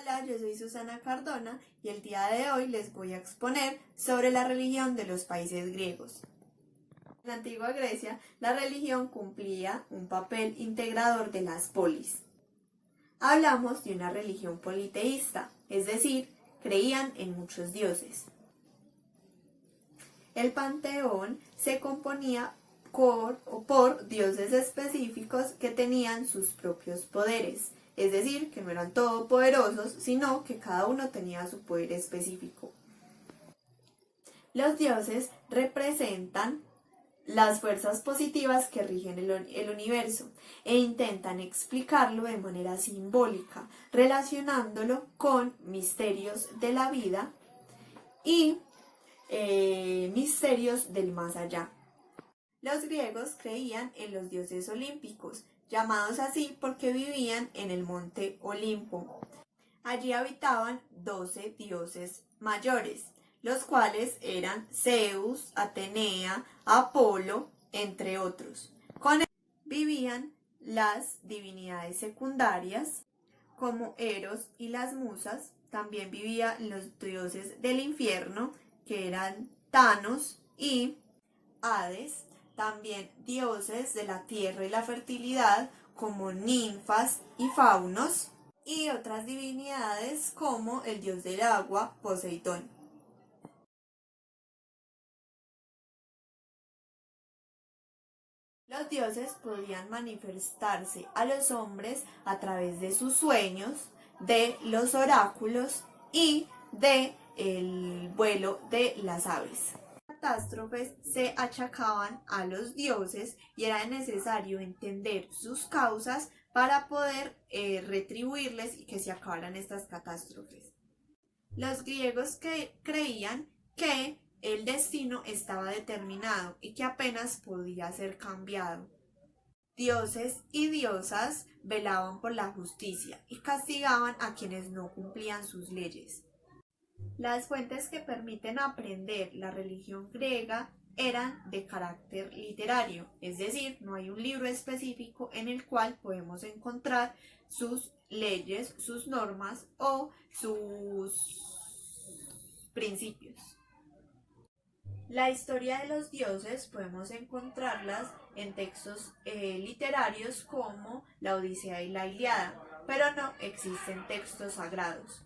Hola, yo soy Susana Cardona y el día de hoy les voy a exponer sobre la religión de los países griegos. En la antigua Grecia, la religión cumplía un papel integrador de las polis. Hablamos de una religión politeísta, es decir, creían en muchos dioses. El panteón se componía por dioses específicos que tenían sus propios poderes, es decir, que no eran todopoderosos, sino que cada uno tenía su poder específico. Los dioses representan las fuerzas positivas que rigen el universo e intentan explicarlo de manera simbólica, relacionándolo con misterios de la vida y misterios del más allá. Los griegos creían en los dioses olímpicos, llamados así porque vivían en el monte Olimpo. Allí habitaban 12 dioses mayores, los cuales eran Zeus, Atenea, Apolo, entre otros. Con ellos vivían las divinidades secundarias, como Eros y las musas. También vivían los dioses del infierno, que eran Thanos y Hades. También dioses de la tierra y la fertilidad, como ninfas y faunos, y otras divinidades como el dios del agua, Poseidón. Los dioses podían manifestarse a los hombres a través de sus sueños, de los oráculos y de el vuelo de las aves. Catástrofes se achacaban a los dioses y era necesario entender sus causas para poder retribuirles y que se acabaran estas catástrofes. Los griegos creían que el destino estaba determinado y que apenas podía ser cambiado. Dioses y diosas velaban por la justicia y castigaban a quienes no cumplían sus leyes. Las fuentes que permiten aprender la religión griega eran de carácter literario, es decir, no hay un libro específico en el cual podemos encontrar sus leyes, sus normas o sus principios. La historia de los dioses podemos encontrarlas en textos literarios como la Odisea y la Ilíada, pero no existen textos sagrados.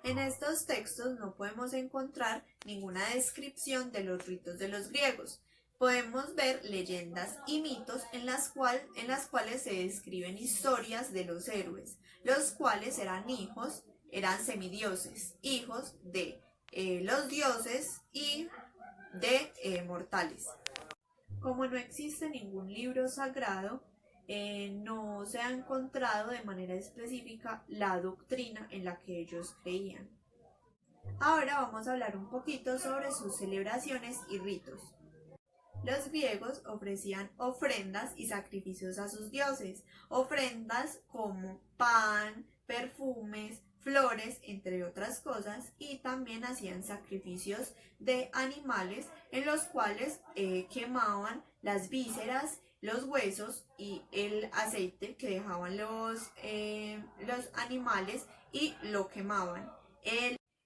En estos textos no podemos encontrar ninguna descripción de los ritos de los griegos. Podemos ver leyendas y mitos en las cuales se describen historias de los héroes, los cuales eran semidioses, hijos de los dioses y de mortales. Como no existe ningún libro sagrado, no se ha encontrado de manera específica la doctrina en la que ellos creían. Ahora vamos a hablar un poquito sobre sus celebraciones y ritos. Los griegos ofrecían ofrendas y sacrificios a sus dioses, ofrendas como pan, perfumes, flores, entre otras cosas, y también hacían sacrificios de animales en los cuales quemaban las vísceras, los huesos y el aceite que dejaban los animales y lo quemaban.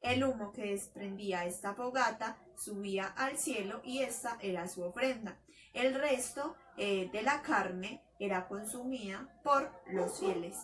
El humo que desprendía esta fogata subía al cielo y esta era su ofrenda. El resto de la carne era consumida por los fieles.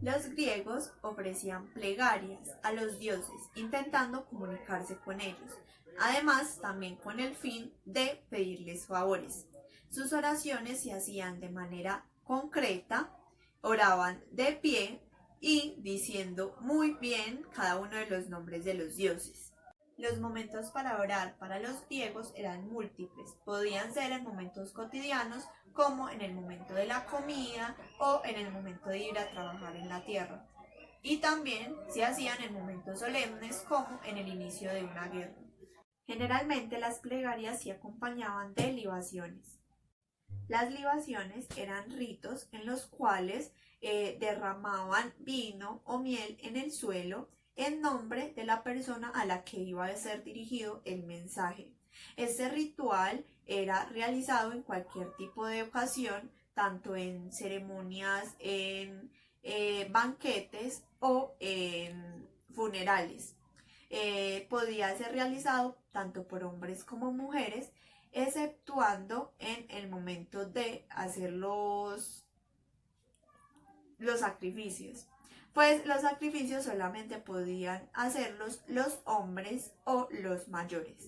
Los griegos ofrecían plegarias a los dioses, intentando comunicarse con ellos, además también con el fin de pedirles favores. Sus oraciones se hacían de manera concreta, oraban de pie y diciendo muy bien cada uno de los nombres de los dioses. Los momentos para orar para los griegos eran múltiples, podían ser en momentos cotidianos como en el momento de la comida o en el momento de ir a trabajar en la tierra. Y también se hacían en momentos solemnes como en el inicio de una guerra. Generalmente las plegarias se acompañaban de libaciones. Las libaciones eran ritos en los cuales derramaban vino o miel en el suelo en nombre de la persona a la que iba a ser dirigido el mensaje. Este ritual era realizado en cualquier tipo de ocasión, tanto en ceremonias, en banquetes o en funerales. Podía ser realizado tanto por hombres como mujeres, exceptuando en el momento de hacer los sacrificios. Pues los sacrificios solamente podían hacerlos los hombres o los mayores.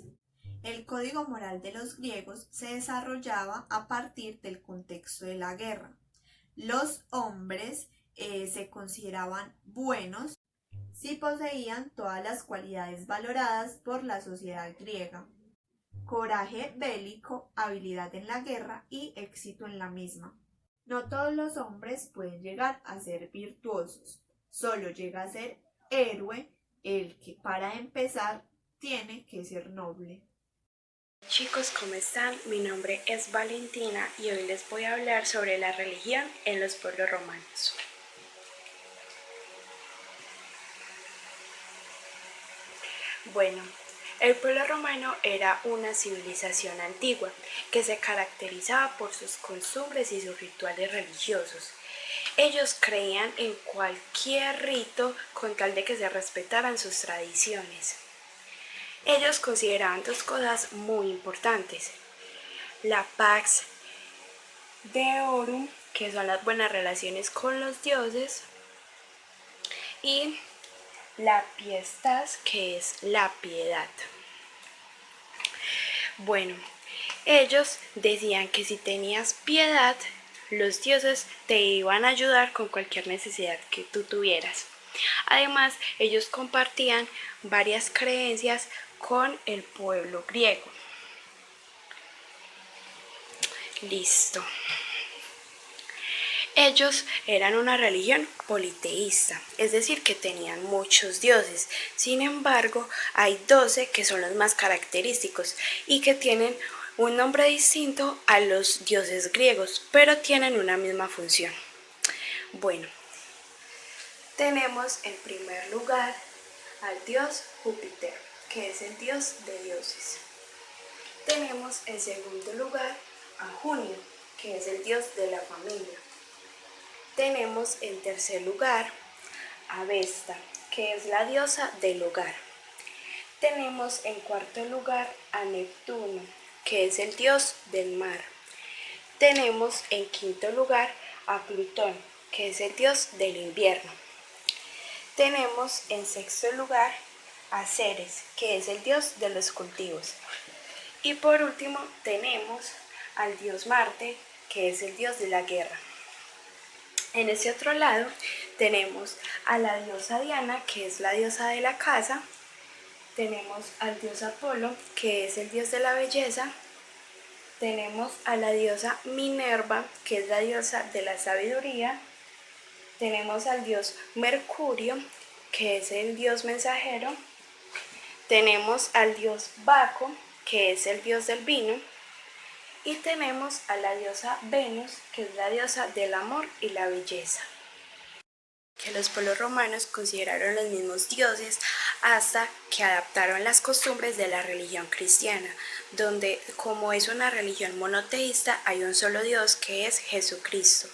El código moral de los griegos se desarrollaba a partir del contexto de la guerra. Los hombres se consideraban buenos si poseían todas las cualidades valoradas por la sociedad griega: coraje bélico, habilidad en la guerra y éxito en la misma. No todos los hombres pueden llegar a ser virtuosos, solo llega a ser héroe el que para empezar tiene que ser noble. Chicos, ¿cómo están? Mi nombre es Valentina y hoy les voy a hablar sobre la religión en los pueblos romanos. Bueno, el pueblo romano era una civilización antigua que se caracterizaba por sus costumbres y sus rituales religiosos. Ellos creían en cualquier rito con tal de que se respetaran sus tradiciones. Ellos consideraban dos cosas muy importantes: la pax deorum, que son las buenas relaciones con los dioses, y la pietas, que es la piedad. Bueno, ellos decían que si tenías piedad, los dioses te iban a ayudar con cualquier necesidad que tú tuvieras. Además, ellos compartían varias creencias con el pueblo griego. Listo. Ellos eran una religión politeísta, es decir, que tenían muchos dioses. Sin embargo, hay 12 que son los más característicos y que tienen un nombre distinto a los dioses griegos, pero tienen una misma función. Bueno, tenemos en primer lugar al dios Júpiter, que es el dios de dioses. Tenemos en segundo lugar a Junio, que es el dios de la familia. Tenemos en tercer lugar a Vesta, que es la diosa del hogar. Tenemos en cuarto lugar a Neptuno, que es el dios del mar. Tenemos en quinto lugar a Plutón, que es el dios del invierno. Tenemos en sexto lugar a Ceres, que es el dios de los cultivos. Y por último tenemos al dios Marte, que es el dios de la guerra. En ese otro lado tenemos a la diosa Diana, que es la diosa de la casa. Tenemos al dios Apolo, que es el dios de la belleza. Tenemos a la diosa Minerva, que es la diosa de la sabiduría. Tenemos al dios Mercurio, que es el dios mensajero. Tenemos al dios Baco, que es el dios del vino. Y tenemos a la diosa Venus, que es la diosa del amor y la belleza. Que los pueblos romanos consideraron los mismos dioses hasta que adaptaron las costumbres de la religión cristiana, donde, como es una religión monoteísta, hay un solo Dios, que es Jesucristo.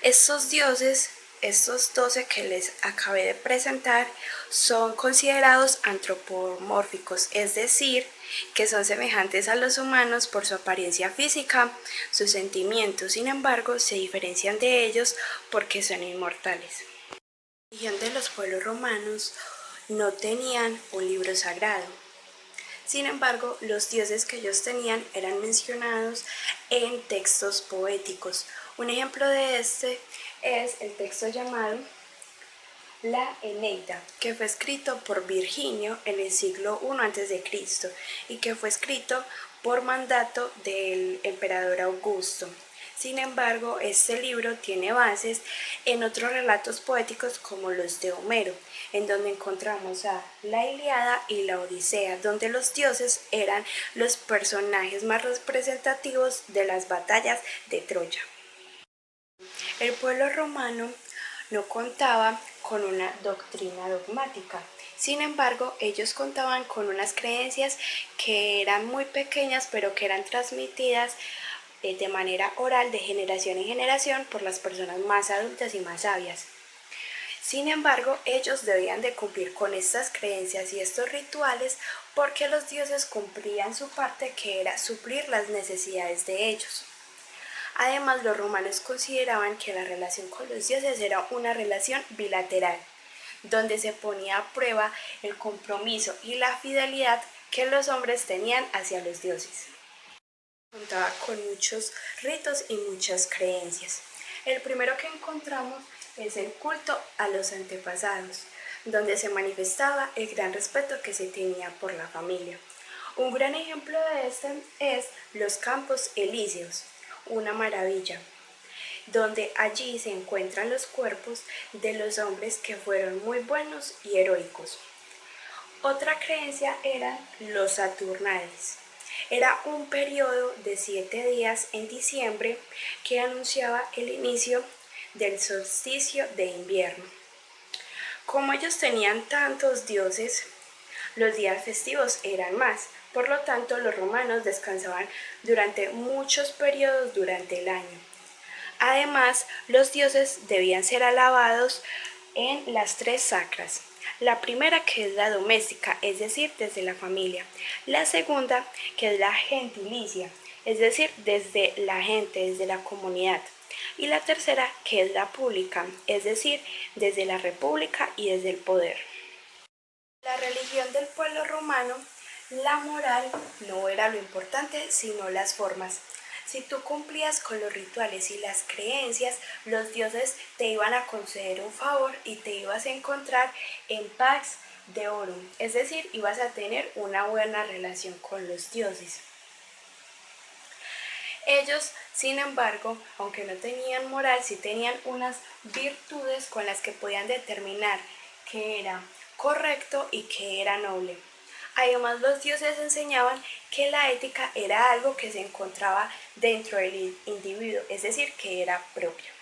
Estos dioses, estos 12 que les acabé de presentar, son considerados antropomórficos, es decir, que son semejantes a los humanos por su apariencia física, sus sentimientos. Sin embargo, se diferencian de ellos porque son inmortales. La religión de los pueblos romanos no tenían un libro sagrado. Sin embargo, los dioses que ellos tenían eran mencionados en textos poéticos. Un ejemplo de este es el texto llamado la Eneida, que fue escrito por Virgilio en el siglo I a.C. y que fue escrito por mandato del emperador Augusto. Sin embargo, este libro tiene bases en otros relatos poéticos como los de Homero, en donde encontramos a la Ilíada y la Odisea, donde los dioses eran los personajes más representativos de las batallas de Troya. El pueblo romano no contaba con una doctrina dogmática. Sin embargo, ellos contaban con unas creencias que eran muy pequeñas, pero que eran transmitidas de manera oral de generación en generación por las personas más adultas y más sabias. Sin embargo, ellos debían de cumplir con estas creencias y estos rituales porque los dioses cumplían su parte, que era suplir las necesidades de ellos. Además, los romanos consideraban que la relación con los dioses era una relación bilateral, donde se ponía a prueba el compromiso y la fidelidad que los hombres tenían hacia los dioses. Contaba con muchos ritos y muchas creencias. El primero que encontramos es el culto a los antepasados, donde se manifestaba el gran respeto que se tenía por la familia. Un gran ejemplo de este es los Campos Elíseos, una maravilla, donde allí se encuentran los cuerpos de los hombres que fueron muy buenos y heroicos. Otra creencia eran los Saturnales. Era un periodo de 7 días en diciembre que anunciaba el inicio del solsticio de invierno. Como ellos tenían tantos dioses, los días festivos eran más. Por lo tanto, los romanos descansaban durante muchos periodos durante el año. Además, los dioses debían ser alabados en las 3 sacras. La primera, que es la doméstica, es decir, desde la familia. La segunda, que es la gentilicia, es decir, desde la gente, desde la comunidad. Y la tercera, que es la pública, es decir, desde la república y desde el poder. La religión del pueblo romano, la moral no era lo importante, sino las formas. Si tú cumplías con los rituales y las creencias, los dioses te iban a conceder un favor y te ibas a encontrar en pax deorum, es decir, ibas a tener una buena relación con los dioses. Ellos, sin embargo, aunque no tenían moral, sí tenían unas virtudes con las que podían determinar qué era correcto y qué era noble. Además, los dioses enseñaban que la ética era algo que se encontraba dentro del individuo, es decir, que era propio.